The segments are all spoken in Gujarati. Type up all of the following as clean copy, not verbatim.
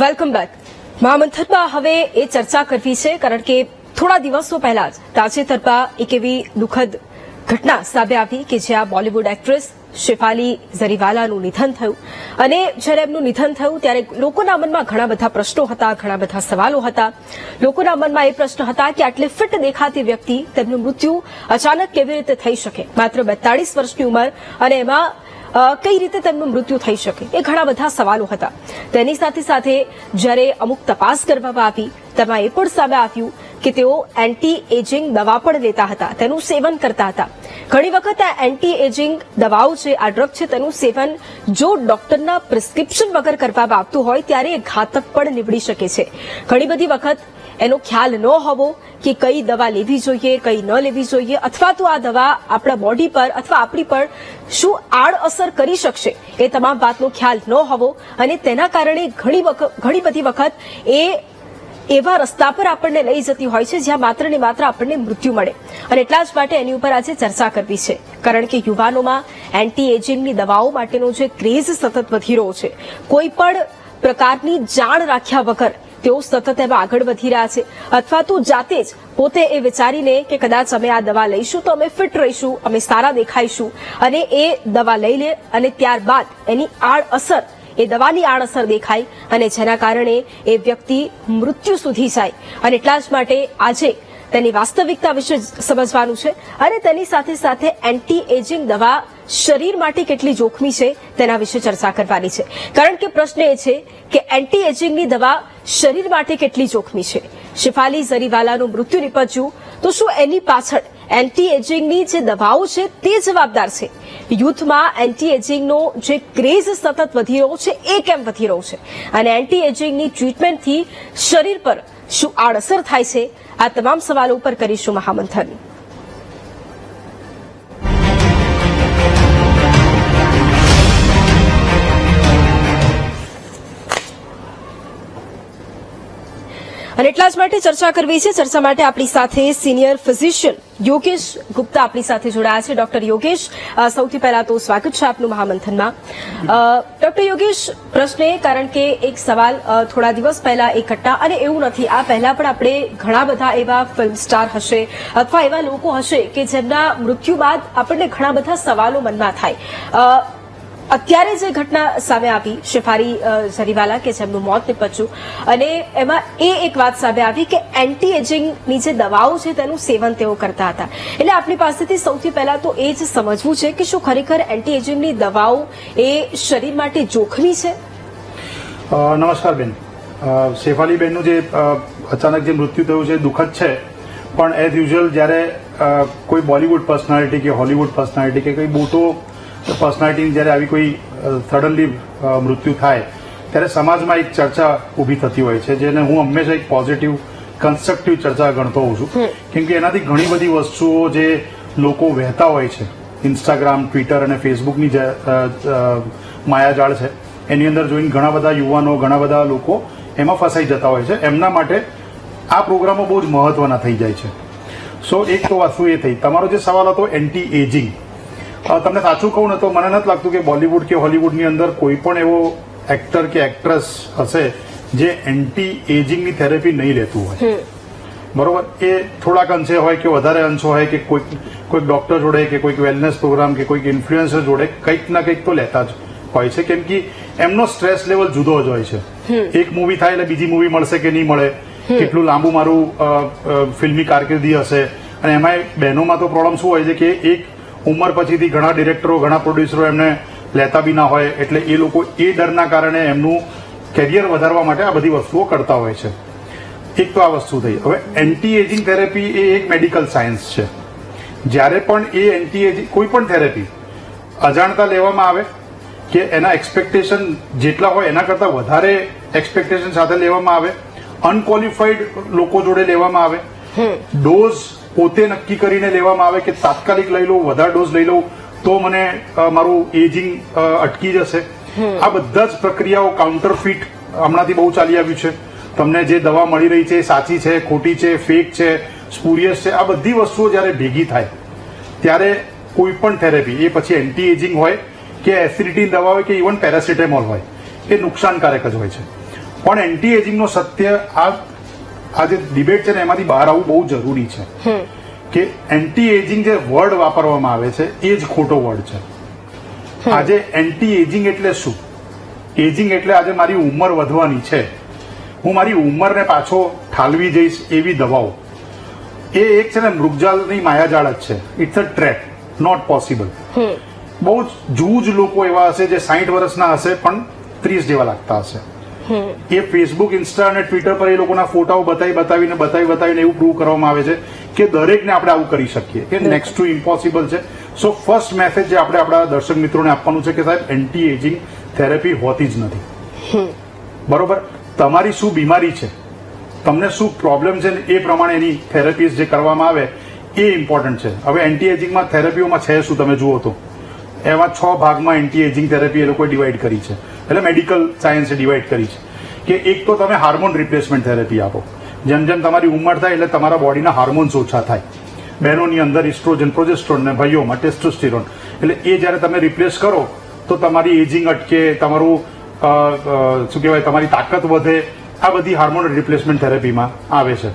Welcome back. મહામંથનમાં હવે એ ચર્ચા કરવી છે કારણ કે થોડા દિવસો પહેલા જ તાજેતરમાં એક એવી દુઃખદ ઘટના સામે આવી કે જ્યાં બોલિવૂડ એક્ટ્રેસ શેફાલી ઝરીવાલાનું નિધન થયું અને જ્યારે એમનું નિધન થયું ત્યારે લોકોના મનમાં ઘણા બધા પ્રશ્નો હતા, ઘણા બધા સવાલો હતા. લોકોના મનમાં એ પ્રશ્ન હતા કે આટલી ફિટ દેખાતી વ્યક્તિ તેમનું મૃત્યુ અચાનક કેવી રીતે થઈ શકે, માત્ર 42 વર્ષની ઉંમર, અને એમાં કઈ રીતે તેમનું મૃત્યુ થઈ શકે, એ ઘણા બધા સવાલો હતા. તેની સાથે સાથે જ્યારે અમુક તપાસ કરવામાં આવી તેમાં એ પણ સામે આવ્યું કે તેઓ એન્ટી એજિંગ દવા પણ લેતા હતા, તેનું સેવન કરતા હતા. ઘણી વખત આ એન્ટી એજિંગ દવાઓ છે, આ ડ્રગ છે, તેનું સેવન જો ડોક્ટરના પ્રિસ્ક્રિપ્શન વગર કરવામાં આવતું હોય ત્યારે એ ઘાતક પણ નીવડી શકે છે. ઘણી બધી વખત એનો ખ્યાલ ન હોવો કે કઈ દવા લેવી જોઈએ, કઈ ન લેવી જોઈએ, અથવા તો આ દવા આપણા બોડી પર અથવા આપણી પર શું આડઅસર કરી શકશે, એ તમામ વાતનો ખ્યાલ ન હોવો અને તેના કારણે ઘણી બધી વખત એ એવા રસ્તા પર આપણને લઈ જતી હોય છે જ્યાં માત્ર ને માત્ર આપણને મૃત્યુ મળે. અને એટલા જ માટે એની ઉપર આજે ચર્ચા કરવી છે કારણ કે યુવાનોમાં એન્ટી એજિંગની દવાઓ માટેનો જે ક્રેઝ સતત વધી રહ્યો છે, કોઈ પણ પ્રકારની જાણ રાખ્યા વગર તેઓ સતત એમાં આગળ વધી રહ્યા છે, અથવા તો જાતે જ પોતે એ વિચારીને કે કદાચ અમે આ દવા લઈશું તો અમે ફિટ રહીશું, અમે સારા દેખાઈશું, અને એ દવા લઈ લે અને ત્યારબાદ એની આડઅસર, એ દવાની આડઅસર દેખાય અને જેના કારણે એ વ્યક્તિ મૃત્યુ સુધી જાય. અને એટલા જ માટે આજે તેની વાસ્તવિકતા વિશે સમજવાનું છે અને તેની સાથે સાથે એન્ટી એજિંગ દવા શરીર માટે કેટલી જોખમી છે તેના વિશે ચર્ચા કરવાની છે. કારણ કે પ્રશ્ન એ છે કે એન્ટી એજિંગની દવા શરીર માટે કેટલી જોખમી છે. શેફાલી ઝરીવાલાનું મૃત્યુ નિપજ્યું તો શું એની પાછળ એન્ટી એજિંગની જે દવાઓ છે તે જવાબદાર છે? યુથમાં એન્ટી એજિંગનો જે ક્રેઝ સતત વધી રહ્યો છે એ કેમ વધી રહ્યો છે? અને એન્ટી એજિંગની ટ્રીટમેન્ટથી શરીર પર શું આડઅસર થાય છે? આ તમામ સવાલો ઉપર કરીશું મહામંથન. અને એટલા જ માટે ચર્ચા કરવી છે. ચર્ચા માટે આપણી સાથે સિનિયર ફિઝિશિયન યોગેશ ગુપ્તા આપણી સાથે જોડાયા છે. ડોક્ટર યોગેશ, સૌથી પહેલા તો સ્વાગત છે આપનું મહામંથનમાં. ડોક્ટર યોગેશ, પ્રશ્ન એ, કારણ કે એક સવાલ થોડા દિવસ પહેલા એક ઘટના, અને એવું નથી, આ પહેલા પણ આપણે ઘણા બધા એવા ફિલ્મ સ્ટાર હશે અથવા એવા લોકો હશે કે જેમના મૃત્યુ બાદ આપણને ઘણા બધા સવાલો મનમાં થાય. અત્યારે જે ઘટના સામે આવી શેફાલી ઝરીવાલા કે જેમનું મોત નીપજ્યું, અને એમાં એક વાત સામે આવી કે એન્ટી એજિંગની જે દવાઓ છે તેનું સેવન તેઓ કરતા હતા. એટલે આપણી પાસેથી સૌથી પહેલા તો એ જ સમજવું છે કે શું ખરેખર એન્ટી એજિંગની દવાઓ એ શરીર માટે જોખમી છે? નમસ્કાર બેન. શેફાલી બેનનું જે અચાનક જે મૃત્યુ થયું છે દુઃખદ છે, પણ એઝ યુઝ્યુઅલ જ્યારે કોઈ બોલિવૂડ પર્સનાલિટી કે હોલિવૂડ પર્સનાલિટી કે કોઈ મોટો પર્સનાલિટીની જ્યારે આવી કોઈ સડનલી મૃત્યુ થાય ત્યારે સમાજમાં એક ચર્ચા ઊભી થતી હોય છે, જેને હું હંમેશા એક પોઝિટિવ કન્સ્ટ્રક્ટિવ ચર્ચા ગણતો હોઉં છું. કેમ કે એનાથી ઘણી બધી વસ્તુઓ જે લોકો વહેતા હોય છે, ઇન્સ્ટાગ્રામ, ટ્વિટર અને ફેસબુકની જે માયાજાળ છે એની અંદર જોઈને ઘણા બધા યુવાનો, ઘણા બધા લોકો એમાં ફસાઈ જતા હોય છે. એમના માટે આ પ્રોગ્રામો બહુ જ મહત્વના થઈ જાય છે. સો એક તો વસ્તુ એ થઈ. તમારો જે સવાલ હતો એન્ટી એજિંગ, તમને સાચું કહું ને તો મને નથી લાગતું કે બોલિવૂડ કે હોલિવૂડની અંદર કોઈ પણ એવો એક્ટર કે એક્ટ્રેસ હશે જે એન્ટી એજિંગની થેરેપી નહીં લેતું હોય. બરોબર? એ થોડાક અંશે હોય કે વધારે અંશો હોય કે કોઈક ડોક્ટર જોડે કે કોઈક વેલનેસ પ્રોગ્રામ કે કોઈક ઇન્ફ્લુએન્સર જોડે કંઈક ના કંઈક તો લેતા જ હોય છે. કેમ કે એમનો સ્ટ્રેસ લેવલ જુદો જ હોય છે. એક મૂવી થાય એટલે બીજી મૂવી મળશે કે નહીં મળે, કેટલું લાંબુ મારું ફિલ્મી કારકિર્દી હશે. અને એમાં બહેનોમાં તો પ્રોબ્લેમ શું હોય છે કે એક ઉંમર પછીથી ઘણા ડિરેક્ટરો, ઘણા પ્રોડ્યુસરો એમને લેતા બી ના હોય, એટલે એ લોકો એ ડરના કારણે એમનું કેરિયર વધારવા માટે આ બધી વસ્તુઓ કરતા હોય છે. એક તો આ વસ્તુ થઈ. હવે એન્ટી એજિંગ થેરેપી એ એક મેડિકલ સાયન્સ છે. જ્યારે પણ એ એન્ટી એજિંગ કોઈ પણ થેરેપી અજાણતા લેવામાં આવે કે એના એક્સપેક્ટેશન જેટલા હોય એના કરતાં વધારે એક્સપેક્ટેશન સાથે લેવામાં આવે, અનક્વોલિફાઈડ લોકો જોડે લેવામાં આવે, ડોઝ પોતે નક્કી કરીને લેવામાં આવે કે તાત્કાલિક લઈ લઉં, વધારે ડોઝ લઈ લઉં તો મને મારું એજિંગ અટકી જશે. આ બધા જ પ્રક્રિયાઓ કાઉન્ટરફીટ હમણાંથી બહુ ચાલી આવ્યું છે. તમને જે દવા મળી રહી છે સાચી છે, ખોટી છે, ફેક છે, સ્પુરિયસ છે, આ બધી વસ્તુઓ જ્યારે ભેગી થાય ત્યારે કોઈ પણ થેરેપી, એ પછી એન્ટી એજિંગ હોય કે એસિડિટીની દવા હોય કે ઇવન પેરાસિટામોલ હોય, એ નુકસાનકારક જ હોય છે. પણ એન્ટી એજિંગનો સત્ય આ જે ડિબેટ છે ને એમાંથી બહાર આવવું બહુ જરૂરી છે કે એન્ટી એજિંગ જે વર્ડ વાપરવામાં આવે છે એ જ ખોટો વર્ડ છે. આજે એન્ટી એજિંગ એટલે શું? એજિંગ એટલે આજે મારી ઉંમર વધવાની છે, હું મારી ઉંમરને પાછો ઠાલવી જઈશ એવી દવાઓ, એ એક છે ને મૃગજાલની માયાજાળ જ છે. It's a trap, not possible. બહુ જ જૂજ લોકો એવા હશે જે 60 વર્ષના હશે પણ 30 જેવા લાગતા હશે. એ ફેસબુક, ઇન્સ્ટા અને ટ્વિટર પર એ લોકોના ફોટાઓ બતાવીને એવું પ્રૂવ કરવામાં આવે છે કે દરેકને આપણે આવું કરી શકીએ, કે નેક્સ્ટ ટુ ઇમ્પોસિબલ છે. સો ફર્સ્ટ મેસેજ જે આપણે આપણા દર્શક મિત્રોને આપવાનું છે કે સાહેબ એન્ટી એજિંગ થેરેપી હોતી જ નથી. બરોબર, તમારી શું બીમારી છે, તમને શું પ્રોબ્લેમ છે ને એ પ્રમાણે એની થેરેપીઝ જે કરવામાં આવે એ ઇમ્પોર્ટન્ટ છે. હવે એન્ટી એજિંગમાં થેરેપીઓમાં છે શું તમે જુઓ તો એમાં 6 ભાગમાં એન્ટી એજિંગ થેરેપી એ લોકોએ ડિવાઈડ કરી છે, એટલે મેડિકલ સાયન્સે ડિવાઈડ કરી છે કે એક તો તમે હાર્મોન રિપ્લેસમેન્ટ થેરેપી આપો. જેમ જેમ તમારી ઉંમર થાય એટલે તમારા બોડીના હાર્મોન્સ ઓછા થાય. બહેનોની અંદર ઇસ્ટ્રોજન, પ્રોજેસ્ટ્રોન ને ભાઈઓમાં ટેસ્ટોસ્ટેરોન, એટલે એ જ્યારે તમે રિપ્લેસ કરો તો તમારી એજિંગ અટકે, તમારું શું કહેવાય, તમારી તાકાત વધે. આ બધી હાર્મોન રિપ્લેસમેન્ટ થેરેપીમાં આવે છે.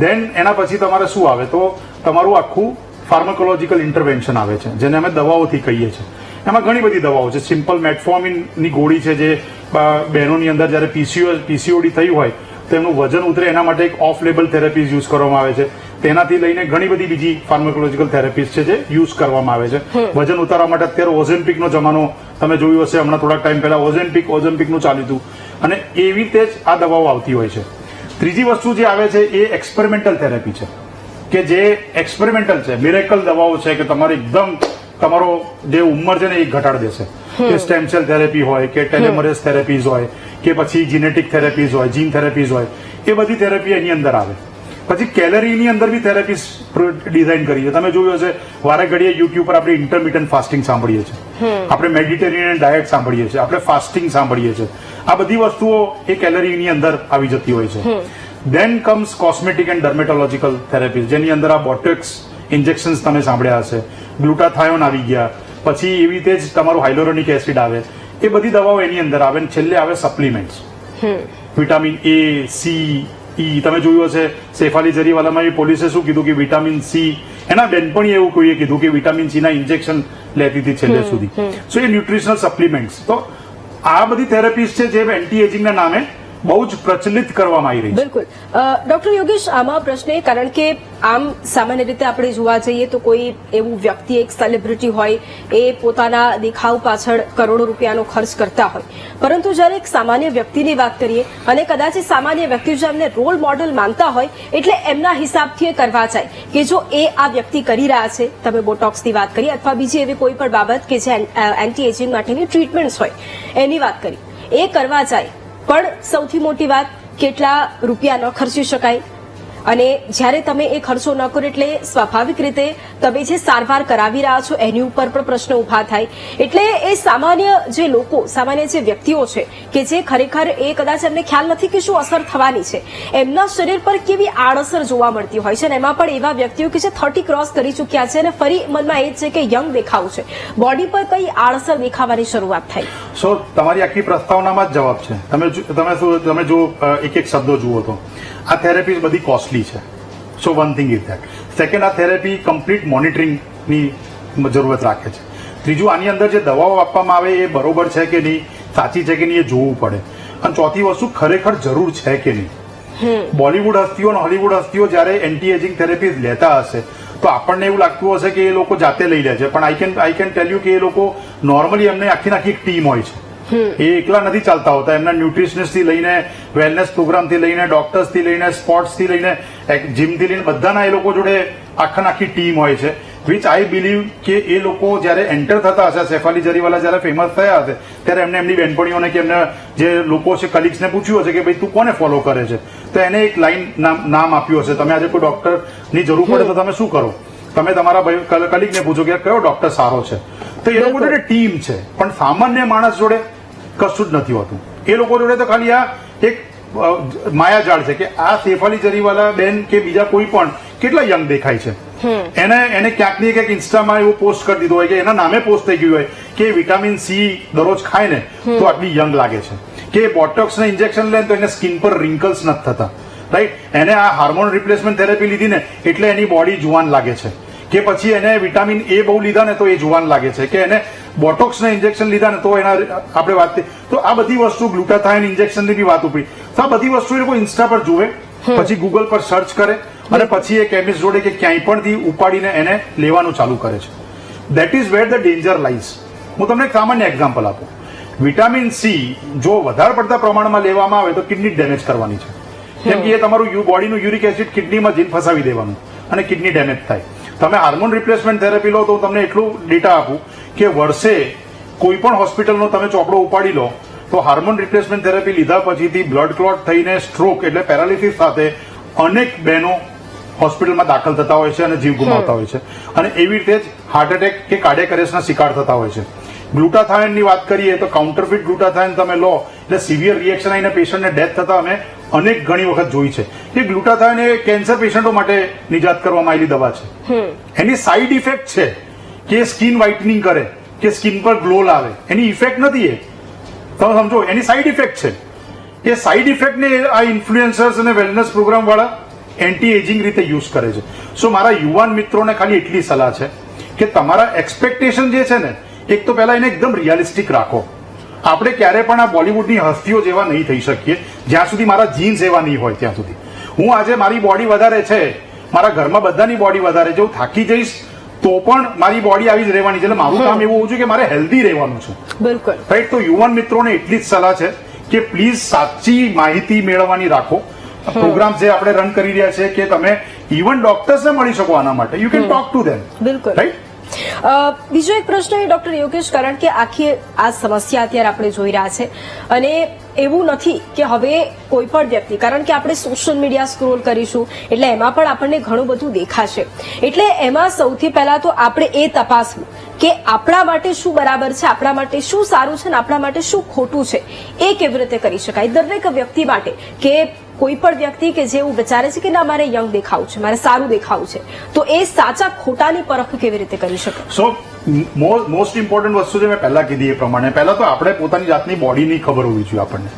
દેન એના પછી તમારે શું આવે તો તમારું આખું ફાર્માકોલોજીકલ ઇન્ટરવેન્શન આવે છે, જેને અમે દવાઓથી કહીએ છીએ. એમાં ઘણી બધી દવાઓ છે. સિમ્પલ મેટફોર્મિનની ગોળી છે જે બહેનોની અંદર જ્યારે પીસીઓડી થયું હોય તો એમનું વજન ઉતરે એના માટે એક ઓફ લેબલ થેરેપીઝ યુઝ કરવામાં આવે છે. તેનાથી લઈને ઘણી બધી બીજી ફાર્માકોલોજીકલ થેરેપીઝ છે જે યુઝ કરવામાં આવે છે. વજન ઉતારવા માટે અત્યારે ઓઝેમ્પિકનો જમાનો તમે જોયું હશે, હમણાં થોડાક ટાઈમ પહેલા ઓઝેમ્પિકનું ચાલ્યું હતું, અને એવી રીતે જ આ દવાઓ આવતી હોય છે. ત્રીજી વસ્તુ જે આવે છે એ એક્સપેરિમેન્ટલ થેરેપી છે, કે જે એક્સપેરિમેન્ટલ છે, મિરેકલ દવાઓ છે કે તમારી એકદમ તમારો જે ઉંમર છે ને એ ઘટાડી દેશે. કે સ્ટેમ સેલ થેરેપી હોય કે ટેલેમરેસ થેરેપીઝ હોય કે પછી જીનેટિક થેરેપીઝ હોય, જીન થેરેપીઝ હોય, એ બધી થેરેપી એની અંદર આવે. પછી કેલરીની અંદર બી થેરેપીઝ ડિઝાઇન કરી છે. તમે જોયું હશે વારે ઘડીએ યુટ્યુબ પર આપણે ઇન્ટરમિટન્ટ ફાસ્ટિંગ સાંભળીએ છીએ, આપણે મેડિટેરિયન ડાયટ સાંભળીએ છીએ, આપણે ફાસ્ટિંગ સાંભળીએ છીએ. આ બધી વસ્તુઓ એ કેલરીની અંદર આવી જતી હોય છે. દેન કમ્સ કોસ્મેટિક એન્ડ ડર્મેટોલોજીકલ થેરેપીઝ, જેની અંદર આ બોટેક્સ ઇન્જેક્શન્સ તમે સાંભળ્યા હશે, ગ્લુટાથાયોન આવી ગયા, પછી એવી રીતે જ તમારું હાઇલોરોનિક એસિડ આવે. એ બધી દવાઓ એની અંદર આવે. છેલ્લે આવે સપ્લિમેન્ટ્સ, વિટામિન એ, સી, ઈ. તમે જોયું હશે સેફાલી જરીવાલામાં પોલીસે શું કીધું કે વિટામિન સી, એના બેનપણી એવું કોઈએ કીધું કે વિટામિન સી ના ઇન્જેક્શન લેતી હતી છેલ્લે સુધી. સો એ ન્યુટ્રિશનલ સપ્લિમેન્ટ્સ. તો આ બધી થેરેપીઝ છે જે એન્ટી એજિંગના નામે બહુ જ પ્રચલિત કરવામાં આવી રહી છે. બિલકુલ. ડોક્ટર યોગેશ, આમાં પ્રશ્ન એ, કારણ કે આમ સામાન્ય રીતે આપણે જોવા જઈએ તો કોઈ એવું વ્યક્તિ, એક સેલિબ્રિટી હોય, એ પોતાના દેખાવ પાછળ કરોડો રૂપિયાનો ખર્ચ કરતા હોય, પરંતુ જ્યારે એક સામાન્ય વ્યક્તિની વાત કરીએ અને કદાચ એ સામાન્ય વ્યક્તિ જો એમને રોલ મોડેલ માનતા હોય એટલે એમના હિસાબથી એ કરવા જાય કે જો એ આ વ્યક્તિ કરી રહ્યા છે, તમે બોટોક્સની વાત કરી અથવા બીજી એવી કોઈ પણ બાબત કે જે એન્ટી એજિંગ માટેની ટ્રીટમેન્ટ્સ હોય એની વાત કરી, એ કરવા જાય, પણ સૌથી મોટી વાત કેટલા રૂપિયા ન ખર્ચી શકાય. અને જ્યારે તમે એ ખર્ચો ન કરો એટલે સ્વાભાવિક રીતે તમે જે સારવાર કરાવી રહ્યા છો એની ઉપર પણ પ્રશ્ન ઉભા થાય. એટલે એ સામાન્ય જે લોકો, સામાન્ય જે વ્યક્તિઓ છે કે જે ખરેખર એ કદાચ એમને ખ્યાલ નથી કે શું અસર થવાની છે, એમના શરીર પર કેવી આડઅસર જોવા મળતી હોય છે. અને એમાં પણ એવા વ્યક્તિઓ કે જે 30 ક્રોસ કરી ચૂક્યા છે અને ફરી મનમાં એ જ છે કે યંગ દેખાવું છે, બોડી પર કઈ આડઅસર દેખાવાની શરૂઆત થાય. સો તમારી આખી પ્રસ્તાવનામાં જ જવાબ છે. તમે જો એક એક શબ્દો જુઓ તો આ થેરેપી બધી કોસ્ટલી છે. So one thing is that. Second, આ થેરેપી કમ્પ્લીટ મોનિટરિંગની જરૂરત રાખે છે. ત્રીજું, આની અંદર જે દવાઓ આપવામાં આવે એ બરોબર છે કે નહીં, સાચી છે કે નહીં એ જોવું પડે. અને ચોથી વસ્તુ, ખરેખર જરૂર છે કે નહીં. બોલિવૂડ હસ્તીઓ અને હોલિવૂડ હસ્તીઓ જ્યારે એન્ટી એજિંગ થેરેપી લેતા હશે તો આપણને એવું લાગતું હશે કે એ લોકો જાતે લઈ લે છે, પણ આઈ કેન ટેલ યુ કે એ લોકો નોર્મલી એમને આખી એક ટીમ હોય છે. એ એકલા નથી ચાલતા હોતા. એમના ન્યુટ્રિશનિસ્ટ થી લઈને વેલનેસ પ્રોગ્રામ થી લઈને ડોક્ટર્સ થી લઈને સ્પોર્ટ્સ થી લઈને જીમ થી લઈને બધાના એ લોકો જોડે આખી ટીમ હોય છે. વિચ આઈ બિલીવ કે એ લોકો જયારે એન્ટર થતા હશે, સેફાલી જરીવાલા જયારે ફેમસ થયા હશે ત્યારે એમને એમની બહેનપણીઓને કે એમને જે લોકો છે, કલીગ્સને પૂછ્યું હશે કે ભાઈ તું કોને ફોલો કરે છે, તો એને એક લાઈન નામ આપ્યું હશે. તમે આજે કોઈ ડોક્ટરની જરૂર પડે તો તમે શું કરો, તમે તમારા કલીગને પૂછો કે કયો ડોક્ટર સારો છે. તો એ લોકો જોડે ટીમ છે, પણ સામાન્ય માણસ જોડે કશું જ નથી હોતું. એ લોકો જોડે તો ખાલી આ એક માયાજાળ છે કે આ સેફાલી જરીવાલા બેન કે બીજા કોઈ પણ કેટલા યંગ દેખાય છે. એને ક્યાંક ને ક્યાંક ઇન્સ્ટામાં એવું પોસ્ટ કરી દીધું હોય કે એના નામે પોસ્ટ થઈ ગયું હોય કે વિટામિન સી દરરોજ ખાય ને તો આટલી યંગ લાગે છે, કે બોટોક્સના ઇન્જેક્શન લે તો એને સ્કિન પર રિંકલ્સ નથી થતા, રાઈટ? એને આ હાર્મોન રિપ્લેસમેન્ટ થેરેપી લીધી ને એટલે એની બોડી જુવાન લાગે છે, કે પછી એને વિટામિન એ બહુ લીધા ને તો એ જુવાન લાગે છે, કે એને બોટોક્સના ઇન્જેક્શન લીધા ને તો એના આપણે વાત તો આ બધી વસ્તુ ગ્લુટાથાઇન ઇન્જેક્શનની બી વાત ઉપડી. તો આ બધી વસ્તુ એ લોકો ઇન્સ્ટા પર જુએ, પછી ગૂગલ પર સર્ચ કરે અને પછી એ કેમિસ્ટ જોડે કે ક્યાંય પણથી ઉપાડીને એને લેવાનું ચાલુ કરે છે. That is wear the danger lies. હું તમને એક સામાન્ય એક્ઝામ્પલ આપું. વિટામિન સી જો વધારે પડતા પ્રમાણમાં લેવામાં આવે તો કિડની ડેમેજ કરવાની છે. જેમ કે એ તમારું બોડીનું યુરિક એસિડ કિડનીમાં જઈને ફસાવી દેવાનું અને કિડની ડેમેજ થાય. તમે હાર્મોન રિપ્લેસમેન્ટ થેરેપી લો તો તમને એટલું ડેટા આપું કે વર્ષે કોઈ પણ હોસ્પિટલનો તમે ચોપડો ઉપાડી લો તો હાર્મોન રિપ્લેસમેન્ટ થેરેપી લીધા પછીથી બ્લડ ક્લોટ થઈને સ્ટ્રોક એટલે પેરાલિસિસ સાથે અનેક બહેનો હોસ્પિટલમાં દાખલ થતા હોય છે અને જીવ ગુમાવતા હોય છે, અને એવી રીતે જ હાર્ટ એટેક કે કાર્ડિયક અરેસ્ટના શિકાર થતા હોય છે. ગ્લુટાથાઇનની વાત કરીએ તો કાઉન્ટરફિટ ગ્લુટાથાઇન તમે લો એટલે સિવિયર રિએક્શન આવીને પેશન્ટને ડેથ થતા અમે અનેક ઘણી વખત જોઈ છે કે ગ્લુટાથાઇન એ કેન્સર પેશન્ટો માટે નિજાત કરવામાં આવેલી દવા છે. એની સાઇડ ઇફેક્ટ છે કે સ્કિન વ્હાઇટનિંગ કરે કે સ્કિન પર ગ્લો લાવે, એની ઇફેક્ટ નથી. એ તમે સમજો એની સાઇડ ઇફેક્ટ છે. એ સાઇડ ઇફેક્ટને આ ઇન્ફ્લુએન્સર્સ અને વેલનેસ પ્રોગ્રામ વાળા એન્ટી એજિંગ રીતે યુઝ કરે છે. સો મારા યુવાન મિત્રોને ખાલી એટલી સલાહ છે કે તમારા એક્સપેક્ટેશન જે છે ને એક તો પહેલા એને એકદમ રિયાલિસ્ટિક રાખો. આપણે ક્યારે પણ આ બોલિવૂડની હસ્તીઓ જેવા નહીં થઈ શકીએ જ્યાં સુધી મારા જીન્સ એવા નહીં હોય ત્યાં સુધી. હું આજે મારી બોડી વધારે છે, મારા ઘરમાં બધાની બોડી વધારે છે, હું થાકી જઈશ તો પણ મારી બોડી આવી જ રહેવાની છે. એટલે મારું કામ એવું હોવું જોઈએ કે મારે હેલ્ધી રહેવાનું છે. બિલકુલ રાઈટ. તો યુવાન મિત્રોને એટલી જ સલાહ છે કે પ્લીઝ સાચી માહિતી મેળવવાની રાખો. પ્રોગ્રામ જે આપણે રન કરી રહ્યા છે કે તમે ઇવન ડોક્ટર્સને મળી શકો આના માટે. You can talk to them. બિલકુલ. રાઈટ. બીજો એક પ્રશ્ન એ ડોક્ટર યોગેશ, કારણ કે આખી આ સમસ્યા અત્યારે આપણે જોઈ રહ્યા છે અને એવું નથી કે હવે કોઈ પણ વ્યક્તિ, કારણ કે આપણે સોશિયલ મીડિયા સ્ક્રોલ કરીશું એટલે એમાં પણ આપણને ઘણું બધું દેખાશે, એટલે એમાં સૌથી પહેલા તો આપણે એ તપાસવું કે આપણા માટે શું બરાબર છે, આપણા માટે શું સારું છે અને આપણા માટે શું ખોટું છે, એ કેવી રીતે કરી શકાય દરેક વ્યક્તિ માટે. કે કોઈ પણ વ્યક્તિ કે જે એવું વિચારે છે કે ના મારે યંગ દેખાવું છે, મારે સારું દેખાવું છે, તો એ સાચા ખોટાની પરખ કેવી રીતે કરી શકાય? સો મોસ્ટ ઇમ્પોર્ટન્ટ વસ્તુ જે મેં પહેલા કીધી એ પ્રમાણે પહેલા તો આપણે પોતાની જાતની બોડીની ખબર હોવી જોઈએ આપણને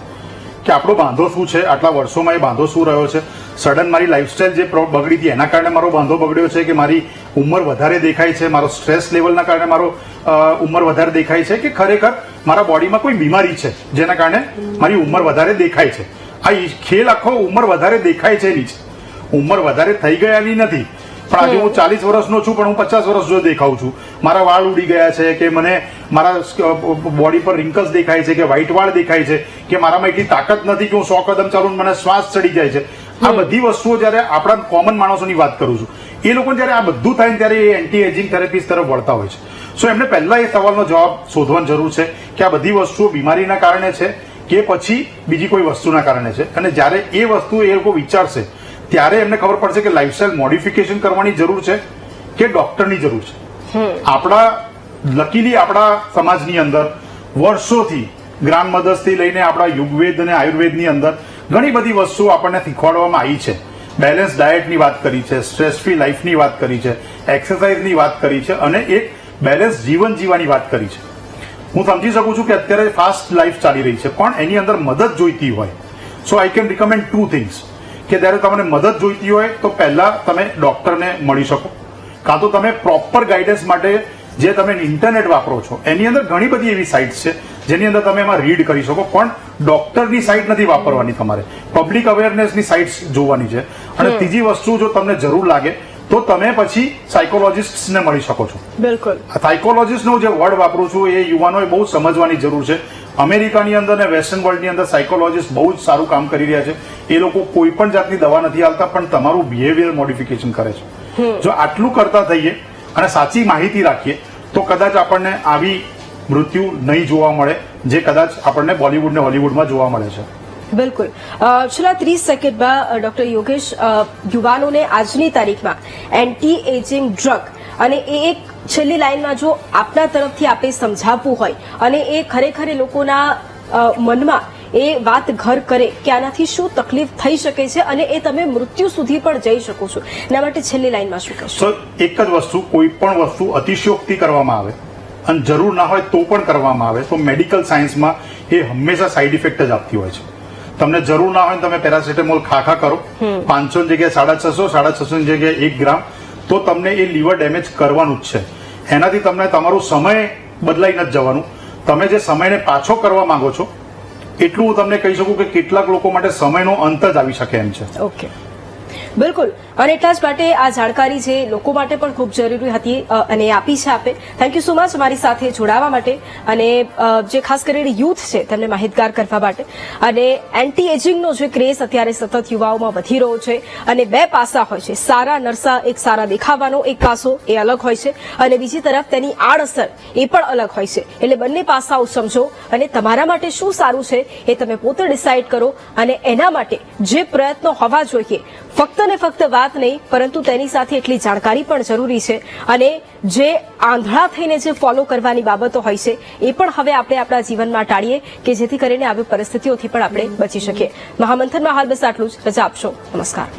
કે આપણો બાંધો શું છે, આટલા વર્ષોમાં એ બાંધો શું રહ્યો છે. સડન મારી લાઈફસ્ટાઈલ જે બગડી હતી એના કારણે મારો બાંધો બગડ્યો છે, કે મારી ઉંમર વધારે દેખાય છે, મારો સ્ટ્રેસ લેવલના કારણે મારો ઉંમર વધારે દેખાય છે, કે ખરેખર મારા બોડીમાં કોઈ બીમારી છે જેના કારણે મારી ઉંમર વધારે દેખાય છે. આ ખેલ આખો ઉંમર વધારે દેખાય છે એની છે. ઉંમર વધારે થઈ ગયાની નથી. પણ આજે હું 40 વર્ષનો છું પણ હું 50 વર્ષ જો દેખાઉં છું. મારા વાળ ઉડી ગયા છે, કે મને મારા બોડી પર રિંકલ્સ દેખાય છે, કે વ્હાઇટ વાળ દેખાય છે, કે મારામાં એટલી તાકાત નથી કે હું 100 કદમ ચાલું મને શ્વાસ ચડી જાય છે. આ બધી વસ્તુઓ જયારે આપણા કોમન માણસોની વાત કરું છું, એ લોકો જયારે આ બધું થાય ને ત્યારે એ એન્ટી એજિંગ થેરેપીઝ તરફ વળતા હોય છે. સો એમને પહેલા એ સવાલનો જવાબ શોધવાની જરૂર છે કે આ બધી વસ્તુઓ બીમારીના કારણે છે કે પછી બીજી કોઈ વસ્તુના કારણે છે. અને જ્યારે એ વસ્તુ એ લોકો વિચારશે ત્યારે એમને ખબર પડશે કે લાઈફસ્ટાઈલ મોડિફિકેશન કરવાની જરૂર છે કે ડોક્ટરની જરૂર છે. આપણા લકીલી આપણા સમાજની અંદર વર્ષોથી ગ્રાન્ડ મધર્સથી લઈને આપણા યુગવેદ અને આયુર્વેદની અંદર ઘણી બધી વસ્તુઓ આપણને શીખવાડવામાં આવી છે. બેલેન્સ ડાયટની વાત કરી છે, સ્ટ્રેસ ફ્રી લાઈફની વાત કરી છે, એક્સરસાઇઝની વાત કરી છે અને એક બેલેન્સ જીવન જીવવાની વાત કરી છે. હું સમજી શકું છું કે અત્યારે ફાસ્ટ લાઈફ ચાલી રહી છે પણ એની અંદર મદદ જોઈતી હોય સો આઈ કેન રિકમેન્ડ 2 થિંગ્સ કે જ્યારે તમને મદદ જોઈતી હોય તો પહેલા તમે ડોક્ટરને મળી શકો, કાં તો તમે પ્રોપર ગાઈડન્સ માટે જે તમે ઇન્ટરનેટ વાપરો છો એની અંદર ઘણી બધી એવી સાઇટ્સ છે જેની અંદર તમે એમાં રીડ કરી શકો, પણ ડોક્ટરની સાઇટ નથી વાપરવાની. તમારે પબ્લિક અવેરનેસની સાઇટ્સ જોવાની છે. અને ત્રીજી વસ્તુ જો તમને જરૂર લાગે તો તમે પછી સાયકોલોજીસ્ટને મળી શકો છો. બિલકુલ. સાયકોલોજીસ્ટનો જે વર્ડ વાપરું છું એ યુવાનોએ બહુ સમજવાની જરૂર છે. અમેરિકાની અંદર અને વેસ્ટર્ન વર્લ્ડની અંદર સાયકોલોજીસ્ટ બહુ જ સારું કામ કરી રહ્યા છે. એ લોકો કોઈ પણ જાતની દવા નથી આપતા પણ તમારું બિહેવિયર મોડિફિકેશન કરે છે. જો આટલું કરતા થઈએ અને સાચી માહિતી રાખીએ તો કદાચ આપણને આવી મૃત્યુ નહીં જોવા મળે જે કદાચ આપણને બોલિવૂડ ને હોલિવૂડમાં જોવા મળે છે. બિલકુલ. છેલ્લા 30 સેકન્ડમાં ડોક્ટર યોગેશ, યુવાનોને આજની તારીખમાં એન્ટી એજિંગ ડ્રગ અને એ એક છેલ્લી લાઈનમાં જો આપના તરફથી આપે સમજાવવું હોય અને એ ખરેખર લોકોના મનમાં એ વાત ઘર કરે કે આનાથી શું તકલીફ થઈ શકે છે અને એ તમે મૃત્યુ સુધી પણ જઈ શકો છો, એના માટે છેલ્લી લાઈનમાં શું કહેશો? એક જ વસ્તુ, કોઈ પણ વસ્તુ અતિશયોક્તિ કરવામાં આવે અને જરૂર ના હોય તો પણ કરવામાં આવે તો મેડિકલ સાયન્સમાં એ હંમેશા સાઇડ ઇફેક્ટ જ આપતી હોય છે. તમને જરૂર ના હોય તમે પેરાસિટામોલ ખાખા કરો 500 ની જગ્યાએ 650, 650 ની જગ્યાએ 1 ગ્રામ, તો તમને એ લીવર ડેમેજ કરવાનું જ છે. એનાથી તમને તમારો સમય બદલાઈ નથી જવાનું. તમે જે સમયને પાછો કરવા માંગો છો એટલું હું તમને કહી શકું કે કેટલાક લોકો માટે સમયનો અંત જ આવી શકે એમ છે. ઓકે, બિલકુલ. અને એટલા જ માટે આ જાણકારી જે લોકો માટે પણ ખૂબ જરૂરી હતી અને આપી છે આપે. થેન્ક યુ સો મચ અમારી સાથે જોડાવા માટે અને જે ખાસ કરીને યુથ છે તેમને માહિતગાર કરવા માટે. અને એન્ટી એજિંગનો જે ક્રેઝ અત્યારે સતત યુવાઓમાં વધી રહ્યો છે અને બે પાસા હોય છે, સારા નરસા, એક સારા દેખાવાનો એક પાસો એ અલગ હોય છે અને બીજી તરફ તેની આડઅસર એ પણ અલગ હોય છે. એટલે બંને પાસાઓ સમજો અને તમારા માટે શું સારું છે એ તમે પોતે ડિસાઇડ કરો અને એના માટે જે પ્રયત્નો હોવા જોઈએ ફક્ત ને ફક્ત વાત નહીં પરંતુ તેની સાથે એટલી જાણકારી પણ જરૂરી છે. અને જે આંધળા થઈને જે ફોલો કરવાની બાબતો હોય છે એ પણ હવે આપણે આપણા જીવનમાં ટાળીએ કે જેથી કરીને આવી પરિસ્થિતિઓથી પણ આપણે બચી શકીએ. મહામંથનમાં હાલ બસ આટલું જ. રજા આપશો. નમસ્કાર.